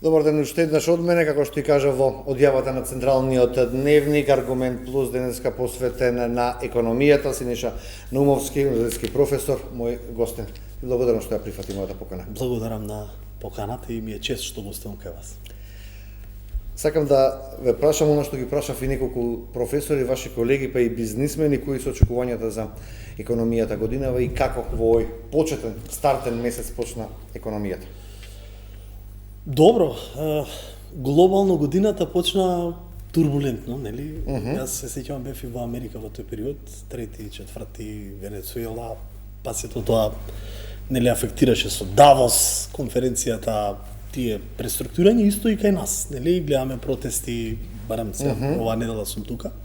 Добар ден, уште еднаш од мене, како што ти кажа во одјавата на Централниот дневник, Аргумент Плюс денеска посветен на економијата, Синиша Наумовски, универзитетски професор, мој гостин. Благодарам што ја прифати мојата покана. Благодарам на поканата и ми е чест што гостувам кај вас. Сакам да ве прашам оно што ги прашав и неколку професори, ваши колеги, па и бизнисмени, кои се очекувањата за економијата годинава и како во овој почетен, стартен месец почна економијата? Добро, глобално годината почна турбулентно, нели? Јас се сеќавам бев и во Америка во тој период, трети, четврти, Венецуела, па сето тоа нели афектираше со Давос, конференцијата, тие преструктурирање исто и кај нас, нели? Гледаме протести, барем се оваа недела сум тука.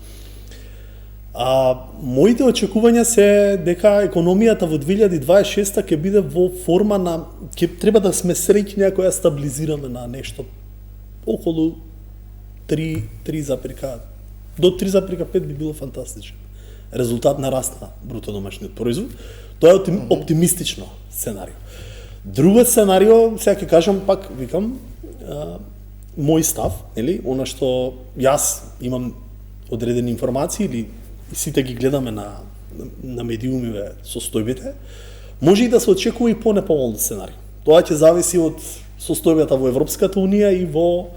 Моите очекувања се дека економијата во 2026 ќе биде во форма на, ќе треба да сме среќни ако ја стабилизираме на нешто околу 3, до 3,5 би било фантастично. Резултат на раст на бруто домашниот производ. Тоа е оптимистично сценарио. Друго сценарио, сега ќе кажам пак, викам, мој став, нели, она што јас имам одредени информации или и сите ги гледаме на медиумиве состојбите, може и да се очекува и понеповолно сценарио. Тоа ќе зависи од состојбата во Европската унија и во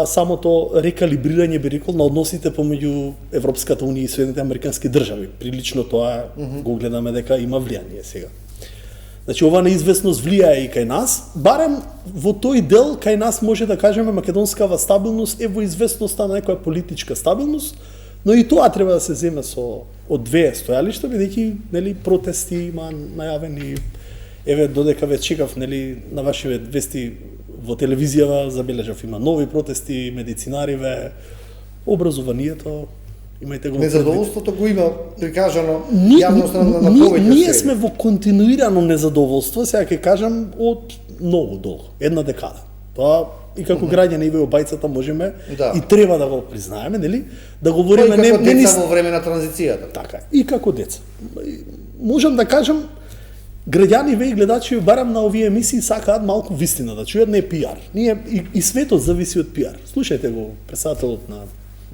самото рекалибрирање, би рекол, на односите помеѓу Европската унија и Соединените американски држави. Прилично тоа го гледаме дека има влијание сега. Значи, ова неизвестност влијае и кај нас, барем во тој дел кај нас може да кажеме македонскава стабилност е во известноста на некоја политичка стабилност, но и тоа треба да се земе од две стојалишта, бидејќи нели протести има најавени, еве додека ве чекав нели на вашите вести во телевизијава, забележав има нови протести, медицинариве, образованието, имајте го. Незадоволството го има прикажано јавноста на повеќе. Ние сме во континуирано незадоволство, сега ќе кажам од многу долго, една декада. Тоа и како граѓани и во бајцата можеме и треба да го признаеме, нели? Да говориме не како деца во време на транзицијата. Така, и како деца. Можам да кажам, граѓани и гледачи барам на овие емисии сакаат малку вистина да чујат, не пиар. Ние и светот зависи од пиар. Слушајте го претседателот на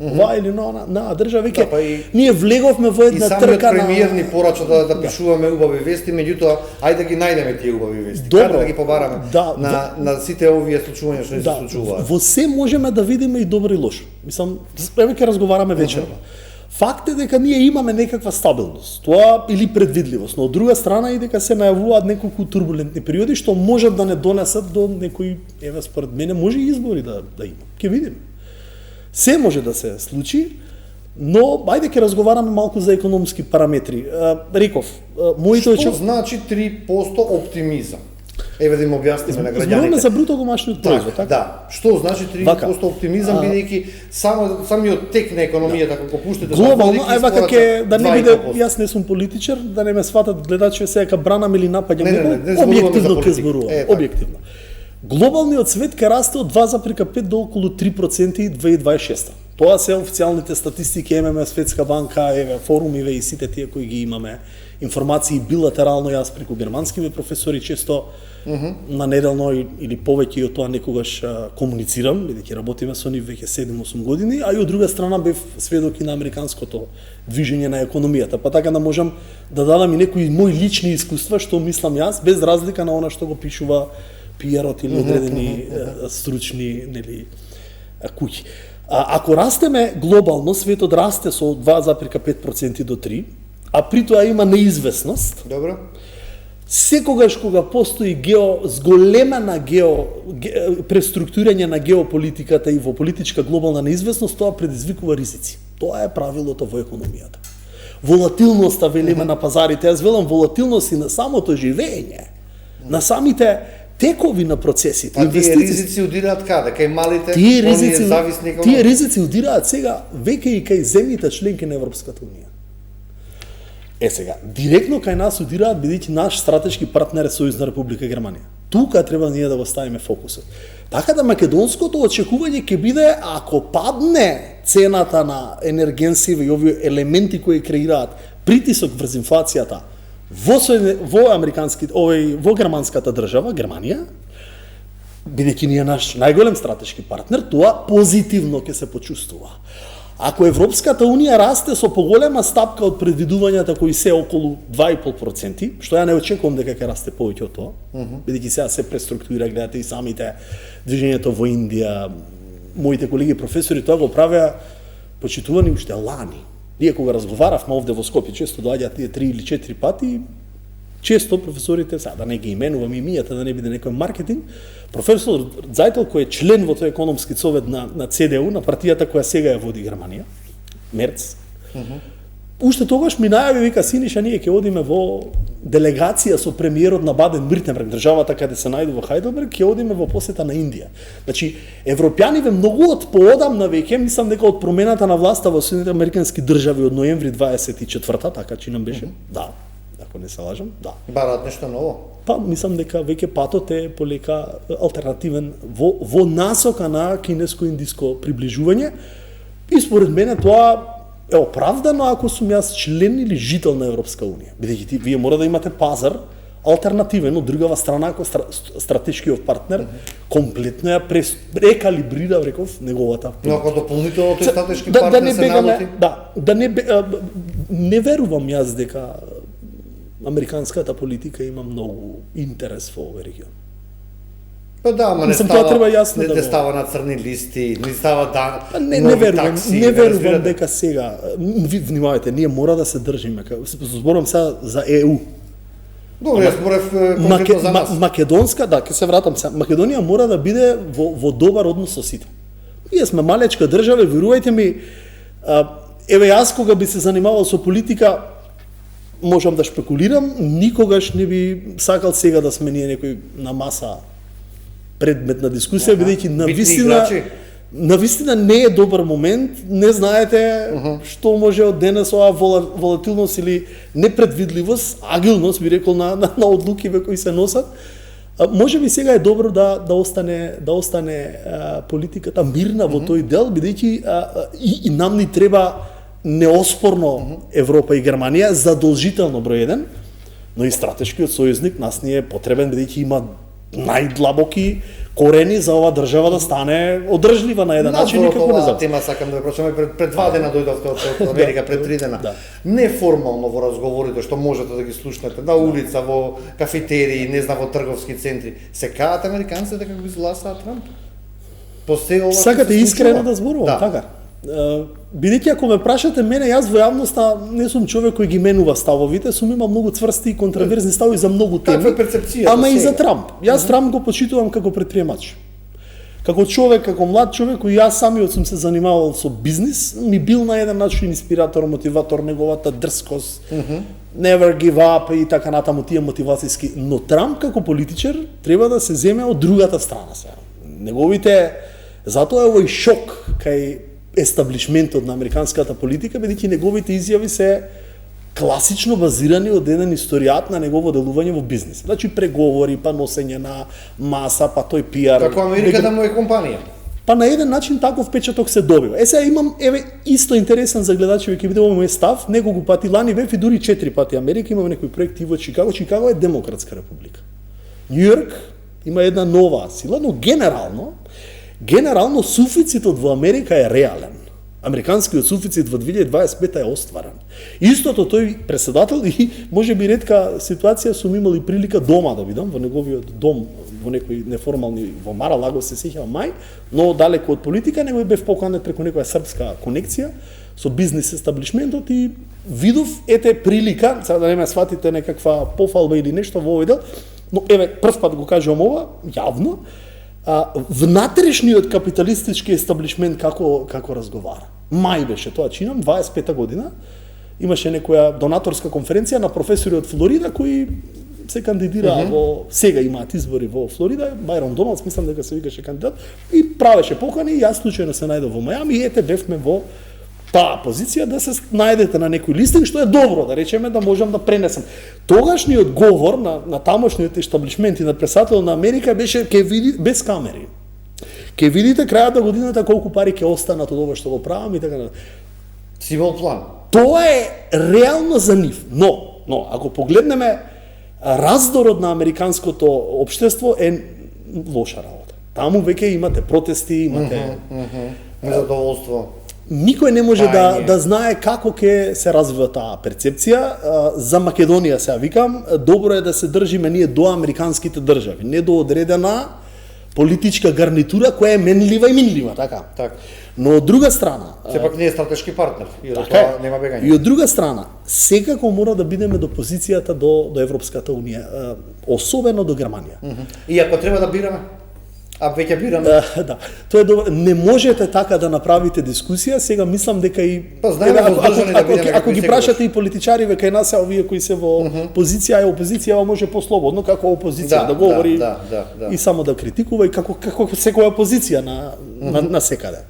ова или на држава веќе ние влеговме во една трка на... И самиот премиер ни порача да пишуваме убави вести, меѓутоа, ајде да ги најдеме тие убави вести. Како да ги побараме на сите овие случувања што не се случуваат. Во се можеме да видиме и добро и лошо. Мислам, еве ќе разговараме вечерва. Факт е дека ние имаме некаква стабилност, тоа или предвидливост, но од друга страна и дека се најавуваат неколку турбулентни периоди што можат да не донесат до некои, еве според мене, може и избори да има. Ќе видиме. Се може да се случи, но ајде ќе разговараме малку за економски параметри. Реков, моите Што значи 3% оптимизам? Еве да им објасниме на граѓаните. Зборуваме за бруто домашниот производ, така? Да. Што значи 3% оптимизам, бидејќи самиот тек на економијата како пуштите глобално, вака ќе да не биде, јас не сум политичар, да не ме сватат гледачи сега бранам или напаѓам него, објективно ќе зборувам, објективно. Глобалниот свет ќе расте од 2,5 до околу 3% и 2026. Тоа се официјалните статистики, ММФ, Светска банка, еве форумиве и сите тие кои ги имаме, информации билатерално, јас преку германскиве професори често на неделно или повеќе од тоа некогаш комуницирам, бидејќи работиме со нив веќе 7-8 години, а и од друга страна бев сведок и на американското движење на економијата, па така да можам да дадам и некои мои лични искуства што мислам јас, без разлика на она што го пишува пиарот или одредени стручни нели куќи. Ако растеме глобално, светот расте со 2,5% до 3%, а при тоа има неизвестност. Добро. Секогаш кога постои зголемена преструктурирање на геополитиката и во политичка глобална неизвестност, тоа предизвикува ризици. Тоа е правилото во економијата. Волатилноста, велиме на пазарите, јас велам волатилност и на самото живење, на самите текови на процесите, инвестиции. Тие ризици удираат каде? Кај малите, оние зависни? Тие ризици удираат сега веќе и кај земјите членки на Европската унија. Сега, директно кај нас удираат бидејќи наш стратешки партнер е Сојузна република Германија. Тука треба ние да го ставиме фокусот. Така да македонското очекување ќе биде ако падне цената на енергенсиви и овие елементи кои креираат притисок врз инфлацијата во германската држава, Германија, бидејќи ние наш најголем стратешки партнер, тоа позитивно ќе се почувствува. Ако Европската Унија расте со поголема стапка од предвидувањата кои се околу 2,5%, што ја не очекувам дека ќе расте повеќе од тоа, бидејќи сега се преструктурира, гледате и самите движењето во Индија, моите колеги професори тоа го правеа почитувани уште лани. Ние кога разговаравме овде во Скопје, често доаѓаат тие 3 или 4 пати, често професорите, сега да не ги именувам имијата, да не биде некој маркетинг, професор Зајтел, кој е член во тој економски совет на ЦДУ, на партијата која сега ја води Германија, Мерц, уште тогаш ми најави, вика, Синиша, ние ќе одиме во делегација со премиерот на Баден-Виртемберг, државата каде се најду во Хајделберг, ќе одиме во посета на Индија. Значи, европјаниве многу од поодамна веќе, мислам дека од промената на власта во Соединетите Американски држави од ноември 24-та, така чинам беше, да, ако не се лажам, да. Бараат нешто ново? Па, мислам дека веќе патот е полека алтернативен во насока на кинеско-индиско приближување и според мене тоа е оправдано ако сум јас член или жител на Европска Унија. Бидејќи вие мора да имате пазар алтернативен од другава страна ако стратешкиот партнер комплетно ја прекалибрира, реков, неговата. Но ако дополнително тој стратешки партнер се налути? Не верувам јас дека американската политика има многу интерес во овој регион. Па да, ама не става на црни листи, не става нови такси. Не верувам дека сега, внимавајте, ние мора да се држиме, зборувам сега за ЕУ. Добре, јас зборев конкретно за нас. Македонска, да, ќе се вратам сега. Македонија мора да биде во добар однос со сите. Ние сме малечка држава, верувајте ми, еве јас кога би се занимавал со политика, можам да шпекулирам, никогаш не би сакал сега да сме ние некој на маса предмет на дискусија, бидејќи навистина не е добар момент, не знаете што може од денес оваа волатилност или непредвидливост, агилност би рекол на одлукиве кои се носат. Може би сега е добро да остане политиката мирна во тој дел, бидејќи и нам ни треба неоспорно Европа и Германија, задолжително број 1, но и стратешкиот сојузник нас ни е потребен бидејќи има најдлабоки корени за оваа држава да стане одржлива на еден начин и како не знам. Тема сакам да прочуваме пред 2 дена дојдовте од Америка, пред 3 дена. Неформално во разговорите што можете да ги слушнете на улица, во кафетерии, не знам, во трговски центри, се кажат американците дека го изгласаат Трамп. Сакате искрено да зборувам, така. Бидејќи ако ме прашате мене, јас во јавноста не сум човек кој ги менува ставовите, сум имал многу цврсти и контраверзни ставови за многу теми. Каква е перцепцијата? Ама и за Трамп. Јас Трамп го почитувам како предприемач. Како човек, како млад човек кој јас самиот сум се занимавал со бизнис, ми бил на еден начин инспиратор, мотиватор, неговата дрскост, never give up и така натаму тие мотивацијски, но Трамп како политичар треба да се земе од другата страна сега. Неговите затоа е овој шок кај естаблишментот на американската политика, бидејќи неговите изјави се класично базирани од еден историјат на негово делување во бизнис. Значи преговори, па носење на маса, па тој пиар. Како Америка да му е компанија. Па на еден начин таков впечаток се добива. Сега имам исто интересен за гледачи ќе биде овој мој став, неколку пати лани бев и дури 4 пати Америка, имаме некои проекти во Чикаго. Чикаго е демократска република. Њујорк има една нова сила, но генерално суфицитот во Америка е реален. Американскиот суфицит во 2025 е остварен. Истото тој преседател и може би ретка ситуација сум имал и прилика дома да видам во неговиот дом во некои неформални во Мара-Лаго се сеќавам мај, но далеко од политика, него бев поканет преку некоја српска конекција со бизнис естаблишментот и видов прилика, сега да не ме сватите некаква пофалба или нешто во овој дел, но прв пат го кажувам ова јавно, внатрешниот капиталистички естаблишмент како разговара. Мај беше тоа, чинам, 25-та година, имаше некоја донаторска конференција на професори од Флорида кои се кандидираа во, сега имаат избори во Флорида, Байрон Доналдс, мислам дека се викаше кандидат, и правеше покани, и јас случајно се најдов во Мајами, и бевме во таа позиција да се најдете на некој листинг, што е добро, да речеме, да можам да пренесам. Тогашниот говор на тамошниот естаблишмент и на председател на Америка беше ке види без камери. Ке видите крајот на годината колку пари ќе останат од ова што го правам и така натаму. Си имал план. Тоа е реално за нив. Но ако погледнеме раздорот на американското општество е лоша работа. Таму веќе имате протести, имате Незадоволство. никој не може Тајње. да знае како ќе се развива таа перцепција. За Македонија сега викам, добро е да се држиме ние до американските држави, не до одредена политичка гарнитура која е менлива и минлива, така. Така. Но од друга страна, Сепак не е стратешки партнер и од така е. тоа нема бегање. И од друга страна, секако мора да бидеме до позицијата до Европската унија, особено до Германија. И ако треба да бираме, а веќе бираме. Да, тоа е добро. Не можете така да направите дискусија, сега мислам дека и Па, знаеме воздржани да бидеме ако како ги и прашате и политичари кај нас, овие кои се во позиција, опозиција може послободно како опозиција да говори да. и само да критикува и како секоја опозиција на секаде.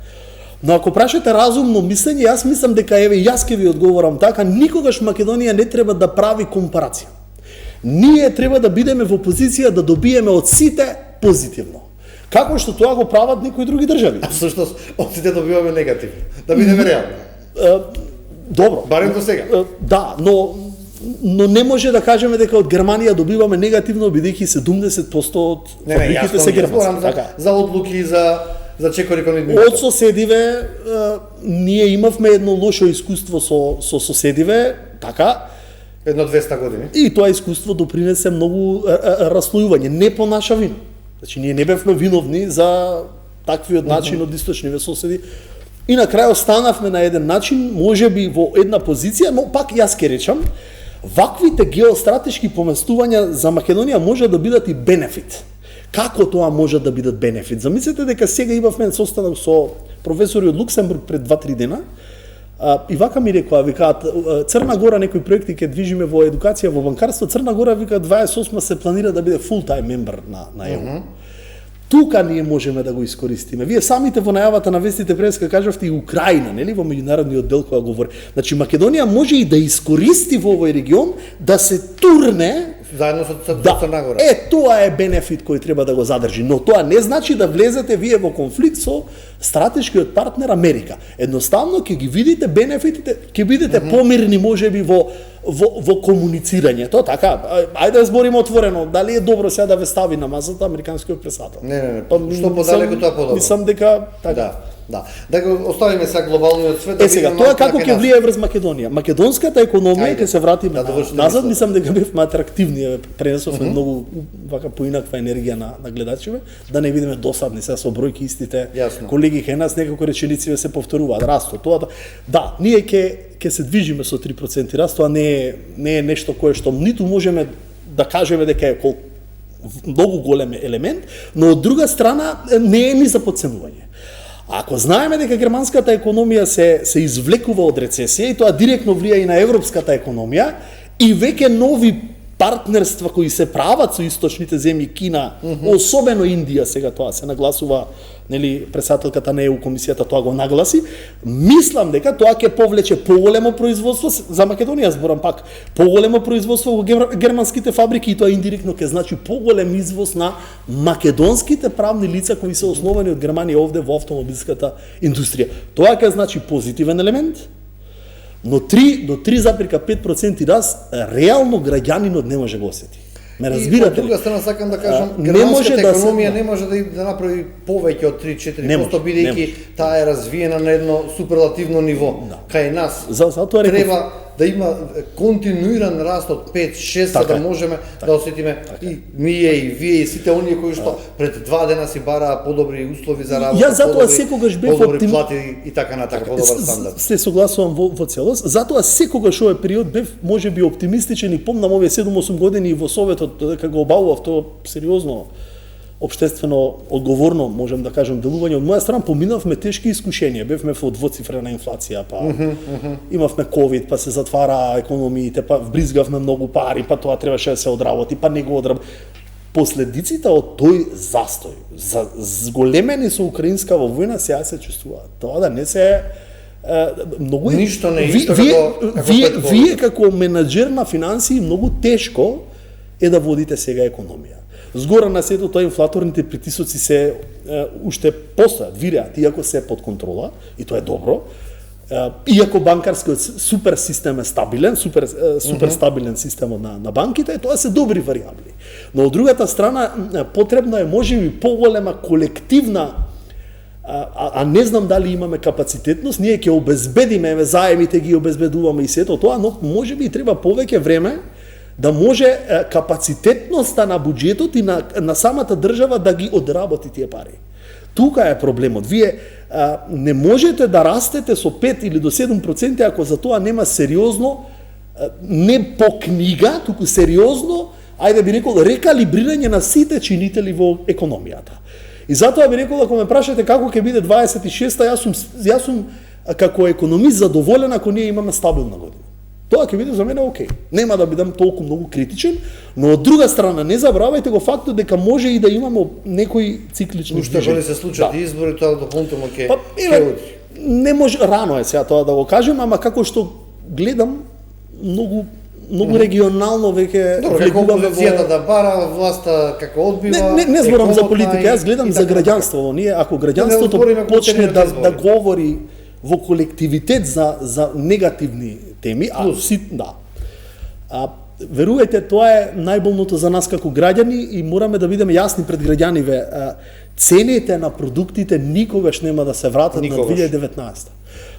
Но ако прашате разумно мислење, јас мислам дека еве јас ќе ви одговорам така, никогаш Македонија не треба да прави компарација. Ние треба да бидеме во позиција да добиеме од сите позитивно. Како што тоа го прават некои други држави. Всушност, од сите добиваме негативно. Да бидеме реални. Добро. Барем до сега. Да, но не може да кажеме дека од Германија добиваме негативно, бидејќи 70% од фабриките се германски. Така. За одлуки, за чекори кон Од соседиве, ние имавме едно лошо искуство со соседиве, така, едно 200 години. и тоа искуство допринесе многу раслојување, не по наша вина. Значи, ние не бевме виновни за таквиот начин од источниве соседи. И на крај останавме на еден начин, можеби во една позиција, но пак јас ке речам, ваквите геостратешки поместувања за Македонија може да бидат и бенефит. Како тоа може да бидат бенефит? Замислете дека сега имавме состанок со професори од Луксембург пред 2-3 дена, и вака ми рекоа, викаат, Црна Гора некои проекти ќе движиме во едукација, во банкарство, Црна Гора вика 28 се планира да биде full time member на ЕУ. Тука ние можеме да го искористиме. Вие самите во најавата на вестите преска кажавте и Украина, нели, во меѓународниот дел која говори. Значи Македонија може и да искористи во овој регион да се турне Заедно со Црна Гора. Тоа е бенефит кој треба да го задржи, но тоа не значи да влезете вие во конфликт со стратешкиот партнер Америка. Едноставно ќе ги видите бенефитите, ќе бидете помирни можеби во комуницирањето, така. Ајде да збориме отворено, дали е добро сега да ве стави на масата американскиот председател. Не. Што подалеку тоа подобро. Мислам дека така. Да. Да го оставиме сега глобалниот свет. Сега, тоа како ќе влијае врз Македонија? Македонската економија, ќе се вратиме назад, мислам дека бевме атрактивни, пренесовме многу вака поинаква енергија на гледачите, да не бидеме досадни сега со бројки истите. Јасно. Колеги кај нас некако реченици се повторуваат, растот, тоа. Да, ние ќе се движиме со 3% раст, тоа не е нешто кое што ниту можеме да кажеме дека е многу голем елемент, но од друга страна не е ни за подценување. Ако знаеме дека германската економија се извлекува од рецесија и тоа директно влија и на европската економија и веќе нови партнерства кои се прават со источните земји, Кина, особено Индија, сега тоа се нагласува, нели, председателката на ЕУ комисијата тоа го нагласи, мислам дека тоа ќе повлече поголемо производство за Македонија, зборам пак, поголемо производство во германските фабрики и тоа индиректно ќе значи поголем извоз на македонските правни лица кои се основани од Германија овде во автомобилската индустрија. Тоа ќе значи позитивен елемент, но 3 до 3,5% раст реално граѓанинот не може го осети. Ме разбирате? И од друга страна сакам да кажам, не може германската економија не може да направи повеќе од 3-4%, бидејќи таа е развиена на едно суперлативно ниво. Кај нас треба да има континуиран раст од 5-6 за да можеме да осетиме и ние и вие и сите оние кои што пред 2 дена си бараа подобри услови за работа, Јас затоа секогаш бев подобри плати и така натака, подобар стандард. Се согласувам во целост, затоа секогаш овој период бев можеби оптимистичен и помнам овие 7-8 години во Советот дека го обавував тоа сериозно општествено одговорно, можем да кажем, делување од моја страна, поминавме тешки искушенија, бевме во двоцифрена инфлација, па имавме ковид, па се затвара економиите, па вбризгавме многу пари, па тоа требаше да се одработи, па не го одработи. Последиците од тој застој, зголемени со украинскава војна, сега се чувствуваат. Тоа да не се многу ништо не е исто како вие како менаџер на финансии многу тешко е да водите сега економија. Згора на сето тоа инфлаторните притисоци се уште постојат, виреат, иако се под контрола, и тоа е добро. Иако банкарскиот супер систем е стабилен, супер стабилен системот на банките, тоа се добри варијабли. Но од другата страна потребно е можеби поголема колективна, а не знам дали имаме капацитетност, ние ќе обезбедиме заемите, ги обезбедуваме и сето тоа, но можеби треба повеќе време да може капацитетноста на буџетот и на самата држава да ги одработи тие пари. Тука е проблемот. Вие не можете да растете со 5 или до 7% ако за тоа нема сериозно, не по книга, туку сериозно, ајде би рекол, рекалибрирање на сите чинители во економијата. И затоа би рекол, ако ме прашате како ќе биде 26-та, јас сум како економист задоволен ако ние имаме стабилна година. Тоа ќе биде за мене окей. Нема да бидам толку многу критичен, но од друга страна не забравајте го фактот дека може и да имаме некои циклични Уште кога се случат избори, тоа дополнително ќе удри. Не може, рано е сега тоа да го кажем, ама како што гледам многу регионално веќе влегуваме во опозицијата да бара, власта како одбива. Не зборам за политика, јас гледам за граѓанство. Ние ако граѓанството почне да говори во колективитет за негативни теми, верувајте, тоа е најболното за нас како граѓани и мораме да бидеме јасни пред граѓаниве. Цените на продуктите никогаш нема да се вратат на 2019.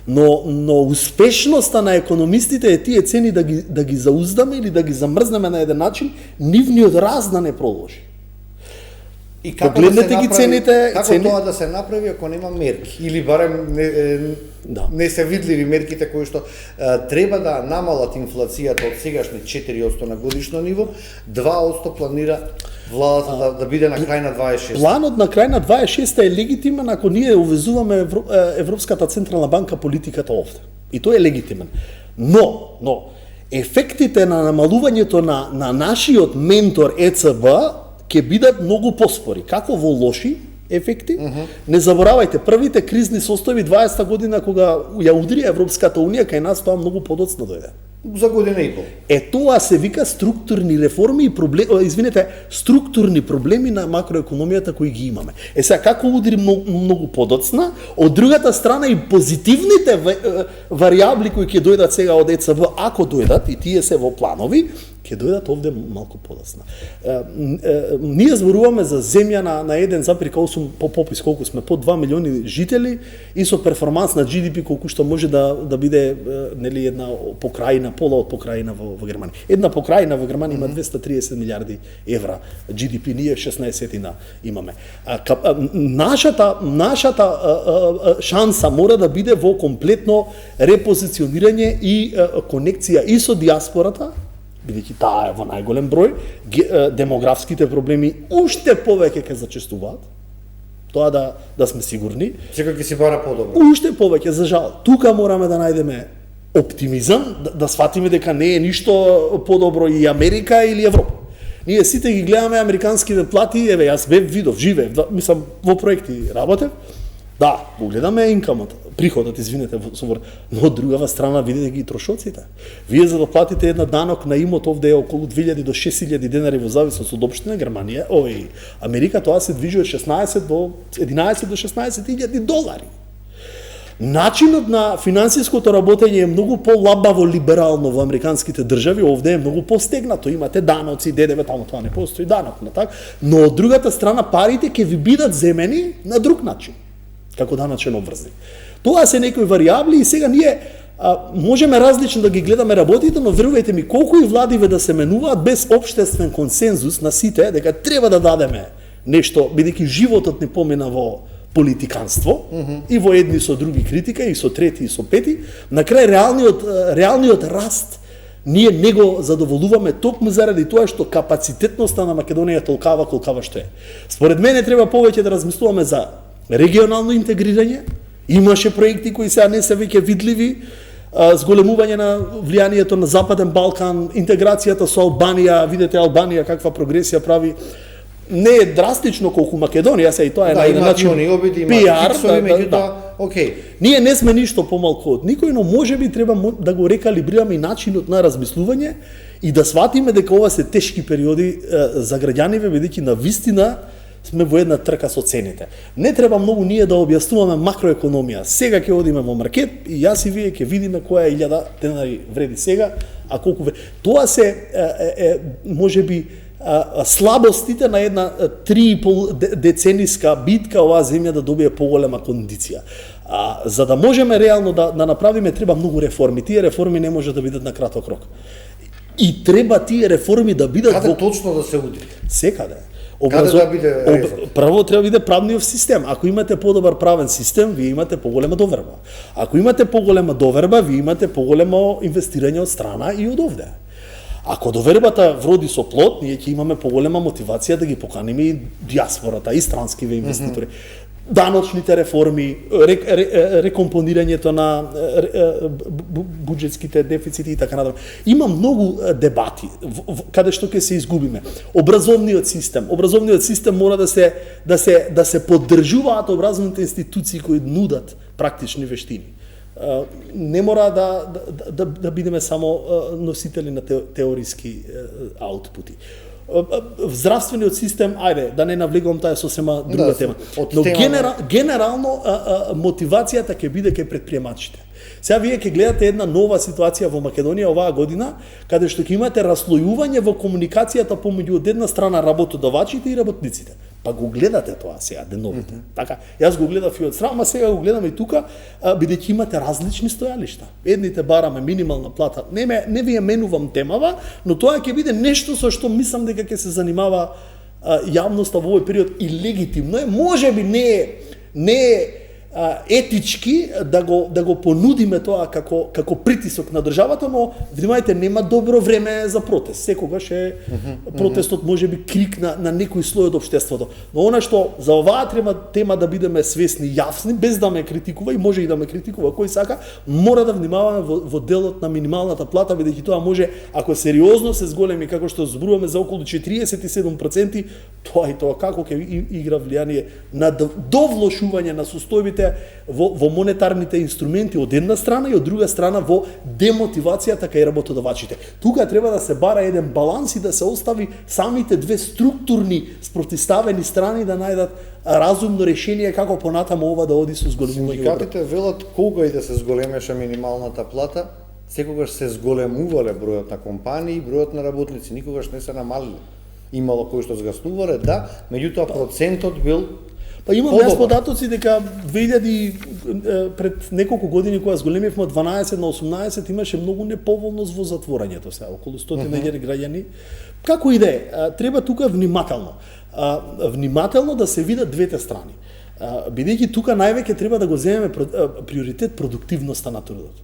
Но успешноста на економистите е тие цени да ги зауздаме или да ги замрзнеме на еден начин, нивниот раст да не продолжи. И како погледнете ги цените, како тоа да се направи ако нема мерки или барем не се видливи мерките кои што треба да намалат инфлацијата од сегашни 4% на годишно ниво, 2% планира владата да биде на крај на 26. Планот на крај на 26 е легитимен ако ние увезуваме Европската централна банка политиката овде. И тој е легитимен. Но ефектите на намалувањето на нашиот ментор ЕЦБ ќе бидат многу поспори. Како во лоши ефекти? Не заборавајте, првите кризни состојби 20-та година кога ја удри Европската унија, кај нас тоа многу подоцна дојде. За година и пол. Тоа се вика структурни реформи и структурни проблеми на макроекономијата кои ги имаме. Сега како удри многу подоцна, од другата страна и позитивните варијабли кои ќе дојдат сега од ЕЦБ, ако дојдат и тие се во планови, ќе дојдат овде малку подоцна. Ние зборуваме за земја на 1,8 по попис, колку сме, по 2 милиони жители и со перформанс на GDP колку што може да биде нели една покрајна, пола од покрајна во Германија. Една покрајна во Германија има 230 милиарди евра GDP, ние 16 имаме. Нашата шанса мора да биде во комплетно репозиционирање и конекција и со диаспората, бидејќи таа е во најголем број, демографските проблеми уште повеќе ќе зачестуваат. Тоа да сме сигурни. Секој ќе си бара подобро. Уште повеќе, за жал. Тука мораме да најдеме оптимизам, да сватиме дека не е ништо подобро и Америка или Европа. Ние сите ги гледаме американските плати, еве јас видов, живеев, мислам во проекти работев. Да, го гледаме инкамот, приходот, извинете, но од другава страна видите ги трошоците. Вие за да платите една данок на имот овде е околу 2000 до 6000 денари во зависност од општина Германија, Америка тоа се движи од 11 до 16.000 долари. Начинот на финансиското работење е многу по-лабаво либерално во американските држави, овде е многу постегнато, имате даноци, ДДВ, таму тоа не постои данок, но од другата страна парите ќе ви бидат земени на друг начин, како даначен обврзник. Тоа се некои варијабли и сега ние можеме различно да ги гледаме работите, но верувајте ми, колку и владиве да се менуваат без општествен консензус на сите, дека треба да дадеме нешто, бидејќи животот не помина во политиканство, и во едни со други критика, и со трети, и со пети, на крај реалниот раст ние не го задоволуваме токму заради тоа што капацитетноста на Македонија е толкава колкава што е. Според мене треба повеќе да размислуваме за регионално интегрирање. Имаше проекти кои сега не се веќе видливи, зголемување на влијанието на Западен Балкан, интеграцијата со Албанија, видете Албанија каква прогресија прави. не е драстично колку Македонија, се и тоа е Да, на еден има начин они обиди, има PR, фиксови, да, меѓутоа, окей. Ние не сме ништо помалку од никој, но можеби треба да го рекалибрираме и начинот на размислување и да сватиме дека ова се тешки периоди за граѓаниве, бидејќи на вистина сме во една трка со цените. Не треба многу ние да објаснуваме макроекономија. Сега ќе одиме во маркет и јас и вие ќе видиме која 1000 денари вреди сега, а колку тоа се можеби слабостите на една 3,5 децениска битка оваа земја да добие поголема кондиција. За да можеме реално да направиме, треба многу реформи. Тие реформи не може да бидат на краток рок. И треба тие реформи да бидат Каде точно да се уди? секаде. Каде да биде резот? Прво треба да биде правниот систем. Ако имате подобар правен систем, вие имате поголема доверба. Ако имате поголема доверба, вие имате поголемо инвестирање од страна и од овде. Ако довербата вроди со плод, ние ќе имаме поголема мотивација да ги поканиме и диаспората, и странскиве инвеститори. Даночните реформи, рекомпонирањето на буџетските дефицити и така натаму. Има многу дебати каде што ќе се изгубиме. Образовниот систем мора да се поддржуваат образовните институции кои нудат практични вештини. Не мора да бидеме само носители на теориски аутпути. Здравствениот систем, ајде, да не навлегувам, таа е сосема друга тема. Но генерално мотивацијата ќе биде кај претприемачите. Сега вие ќе гледате една нова ситуација во Македонија оваа година, каде што ќе имате раслојување во комуникацијата помеѓу од една страна работодавачите и работниците. Па го гледате тоа сега деновите. Така, јас го гледав и од страна, ама сега го гледам и тука, бидејќи имате различни стојалишта. Едните бараме минимална плата. Не ви ја менувам темава, но тоа ќе биде нешто со што мислам дека ќе се занимава јавноста во овој период и легитимно е. Можеби не е етички да го понудиме тоа како притисок на државата, но внимајте, нема добро време за протест. Секогаш е протестот можеби крик на некој слој од општеството. Но она што за оваа тема да бидеме свесни, јасни, без да ме критикува, и може и да ме критикува кој сака, мора да внимаваме во делот на минималната плата, бидејќи тоа може, ако сериозно се зголеми како што зборуваме за околу 47%, тоа и тоа како ќе игра влијание на довлошување на состојбите во монетарните инструменти од една страна и од друга страна во демотивацијата кај работодавачите. Тука треба да се бара еден баланс и да се остави самите две структурни спротивставени страни да најдат разумно решение како понатаму ова да оди со зголемување. Синдикатите велат кога и да се зголемеше минималната плата, секогаш се зголемувале бројот на компании и бројот на работници, никогаш не се намалиле. Имало кои што згаснувале, да, меѓутоа процентот бил Па имам јас податоци дека 2000 пред неколку години кога зголемивме од 12 на 18 имаше многу неповолност во затворањето сега, околу 100.000 граѓани. Како и да е, треба тука внимателно да се видат двете страни. Бидејќи тука највеќе треба да го земеме приоритет продуктивноста на трудот.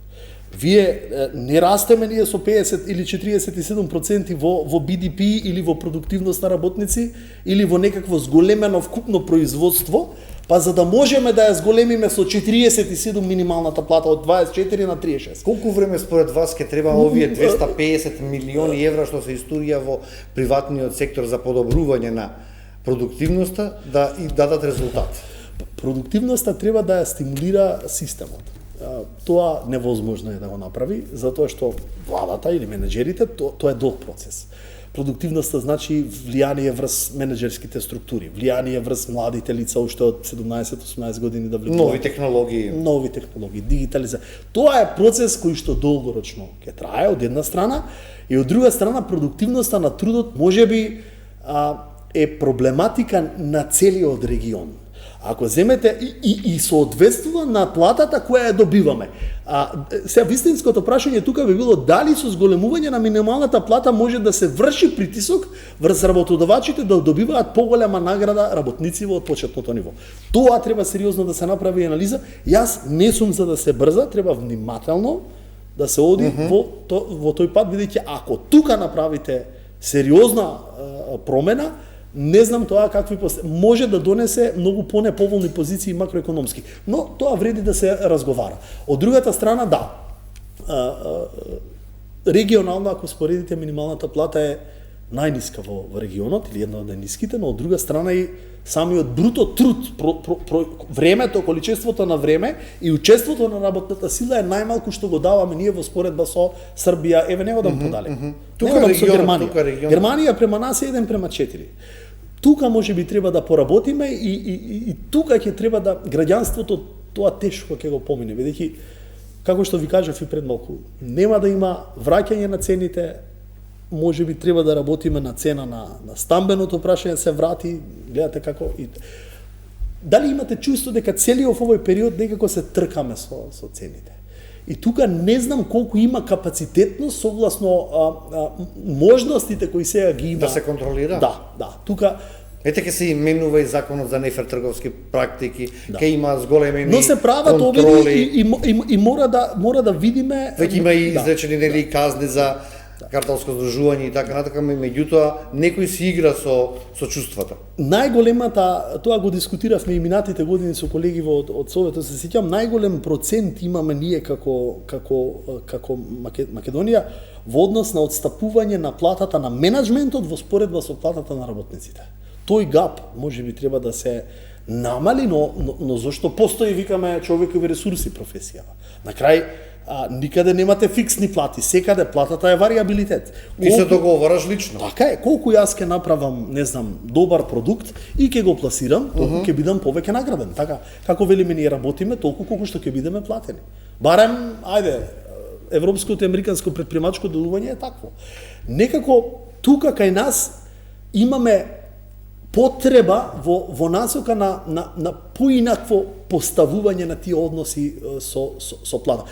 Вие не растеме ние со 50 или 47% во BDP или во продуктивност на работници или во некакво зголемено вкупно производство, па за да можеме да ја зголемиме со 47 минималната плата од 24 на 36. Колку време според вас ќе треба овие 250 милиони евра што се историја во приватниот сектор за подобрување на продуктивноста да и дадат резултат? Продуктивноста треба да ја стимулира системот. Тоа невозможно е да го направи, затоа што владата или менеджерите, тоа е долг процес. Продуктивноста значи влијание врз менеджерските структури, влијание врз младите лица уште од 17-18 години да влегуваат. Нови технологии, дигитализација. Тоа е процес кој што долгорочно ќе трае од една страна и од друга страна продуктивноста на трудот можеби е проблематика на целиот регион. Ако земете и соодветствува на платата која ја добиваме. Сега вистинското прашање тука би било дали со зголемување на минималната плата може да се врши притисок врз работодавачите да добиваат поголема награда работници во почетното ниво. Тоа треба сериозно да се направи анализа. Јас не сум за да се брза, треба внимателно да се оди во тој пат, бидејќи ако тука направите сериозна промена, не знам тоа какви може да донесе многу понеповолни позиции макроекономски, но тоа вреди да се разговара. Од другата страна, да, регионално, ако споредите, минималната плата е најниска во регионот или една од најниските, но од друга страна и самиот бруто труд, времето, количеството на време и учеството на работната сила е најмалку што го даваме ние во споредба со Србија, еве не одам подалек. Тука Не одам со регионот, Германија. Германија према нас е 1:4. Тука може би треба да поработиме и тука ќе треба да граѓанството тоа тешко ќе го помине, бидејќи како што ви кажав и пред малку, нема да има враќање на цените, може би треба да работиме на цена на стамбеното прашање се врати, гледате како и дали имате чувство дека целиот овој период некако се тркаме со цените. И тука не знам колку има капацитетност согласно можностите кои сега ги има Да се контролира? Да. Тука Ете ќе се именува и законот за нефер трговски практики, ќе има зголемени но се прават контроли. и мора да видиме Веќе има и изречени нели казни за картелско здружување и така натака, меѓутоа некој си игра со чувствата. Најголемата, тоа го дискутиравме и минатите години со колеги од Советот, се сеќам, најголем процент имаме ние како Македонија во однос на отстапување на платата на менаџментот во споредба со платата на работниците. Тој гап може би треба да се намали, но зашто постои, викаме, човекови ресурси професијава. На крај, никаде немате фиксни плати, секаде платата е вариабилитет. Ти се договараш лично. Така е, колку јас ќе направам, не знам, добар продукт и ќе го пласирам, толку ќе бидам повеќе награден. Така, како велиме ние работиме, толку колку што ќе бидеме платени. Барем, ајде, европското и американско претпримачко делување е такво. Некако тука кај нас имаме потреба во насока на поинакво поставување на тие односи со плата.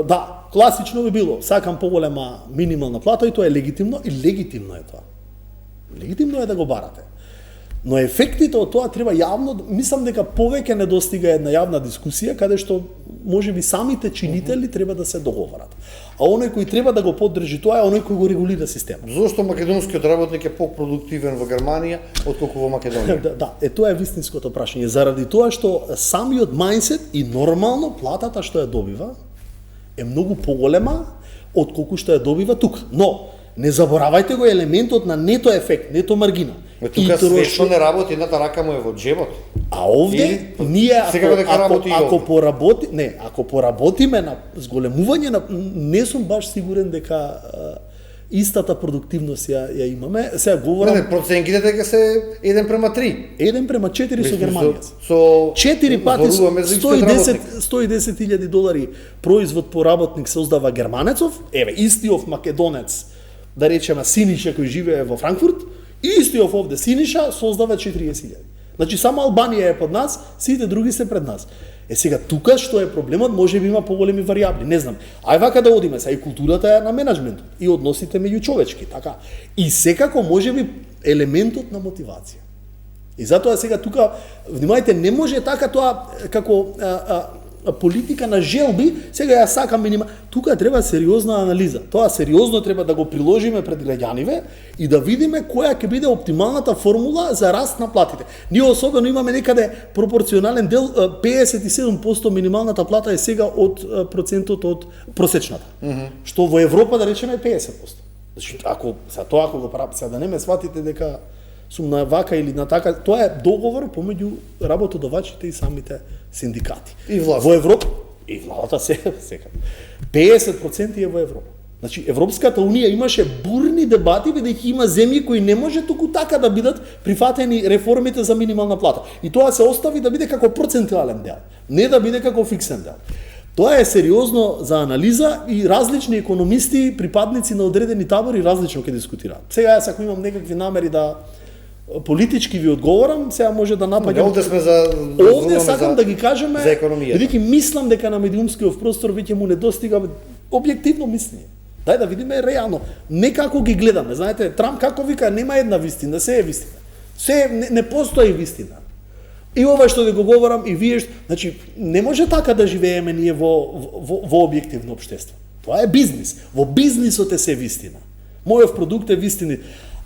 Да, класично би било, сакам поголема минимална плата и тоа е легитимно и легитимно е тоа. Легитимно е да го барате. Но ефектите од тоа треба јавно, мислам дека повеќе не достига една јавна дискусија каде што можеби самите чинители треба да се договарат. А оној кој треба да го поддржи тоа е оној кој го регулира системот. Зошто македонскиот работник е попродуктивен во Германија отколку во Македонија? Да, тоа е вистинското прашање. Заради тоа што самиот мајндсет и нормално платата што ја добива е многу поголема отколку што ја добива тука. Но не заборавајте го елементот на нето ефект, нето маргина. Тука све што не работи, едната рака му е во джебот. А овде ние ако поработиме на зголемување на, не сум баш сигурен дека истата продуктивност ја имаме. Сега говорам Не, проценките дека се 1:3. 1:4 со Германија. Со 4 пати зборуваме за истиот работник. $110,000 производ по работник создава германецов, еве истиот македонец, да речеме Синиша кој живее во Франкфурт, истиот овде Синиша создава 40.000. Значи само Албанија е под нас, сите други се пред нас. Сега тука што е проблемот, може би има поголеми варијабли, не знам. Ај вака да одиме, са и културата е на менаџментот и односите меѓучовечки, така. И секако може би елементот на мотивација. И затоа сега тука, внимајте, не може така тоа како политика на желби, сега ја сакам минима. Тука треба сериозна анализа. Тоа сериозно треба да го приложиме пред граѓаниве и да видиме која ќе биде оптималната формула за раст на платите. Ние особено имаме некаде пропорционален дел, 57% минималната плата е сега од процентот од просечната. Што во Европа да речеме е 50%. Значи ако го правам, сега да не ме сватите дека сум на вака или на така, тоа е договор помеѓу работодавачите и самите синдикати. И власта. Во Европа и владата сега 50% е во Европа. Значи Европската унија имаше бурни дебати бидејќи има земји кои не може туку така да бидат прифатени реформите за минимална плата. И тоа се остави да биде како процентуален дел, не да биде како фиксен дел. Тоа е сериозно за анализа и различни економисти, припадници на одредени табори различно ќе дискутираат. Сега јас ако имам некакви намери да политички ви одговорам, сега може да напаѓам. Овде сме за Овде сакам да ги кажеме за економијата. Бидејќи мислам дека на медиумскиот простор веќе му недостига објективно мислење. Дај да видиме реално, не како ги гледаме. Знаете, Трамп како вика, нема една вистина, се е вистина. Се не постои вистина. И ова што ви го говорам и вие, значи не може така да живееме ние во објективно општество. Тоа е бизнис. Во бизнисот е се вистина. Мојов продукт е вистина.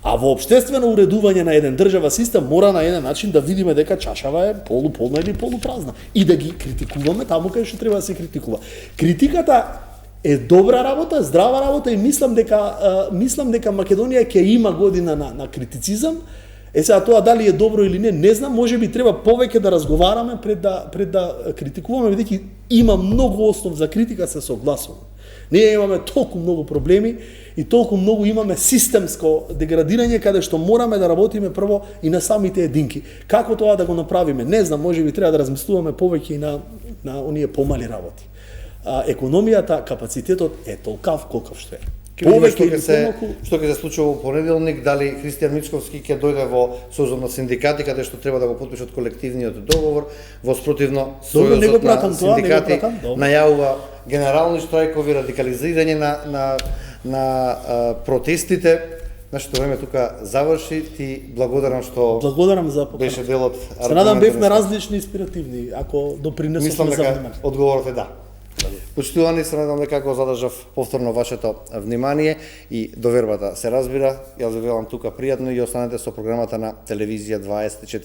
А во општествено уредување на еден држава систем мора на еден начин да видиме дека чашава е полуполна или полупразна и да ги критикуваме таму каде што треба да се критикува. Критиката е добра работа, здрава работа и мислам дека Македонија ќе има година на критицизам. Сега тоа дали е добро или не знам, можеби треба повеќе да разговараме пред да критикуваме, бидејќи има многу основ за критика, се согласувам. Ние имаме толку многу проблеми и толку многу имаме системско деградирање каде што мораме да работиме прво и на самите единки. Како тоа да го направиме? Не знам, можеби треба да размислуваме повеќе и на оние помали работи. Економијата, капацитетот е толкав колков што е. Повеќе што ќе се случува во понеделник, дали Христијан Мичковски ќе дојде во Сојузот на синдикати каде што треба да го потпишат колективниот договор, во спротивно Сојузот на синдикати најавува генерални штрајкови, радикализирање на протестите. Нашето време тука заврши. Ти благодарам што за беше дел од аргументите. Се надам бевме различни, инспиративни, ако допринесовме за внимание. Одговорот е да. Почитувани, се надам дека го задржав повторно вашето внимание и довербата се разбира. Јас ви велам тука пријатно и останете со програмата на Телевизија 24.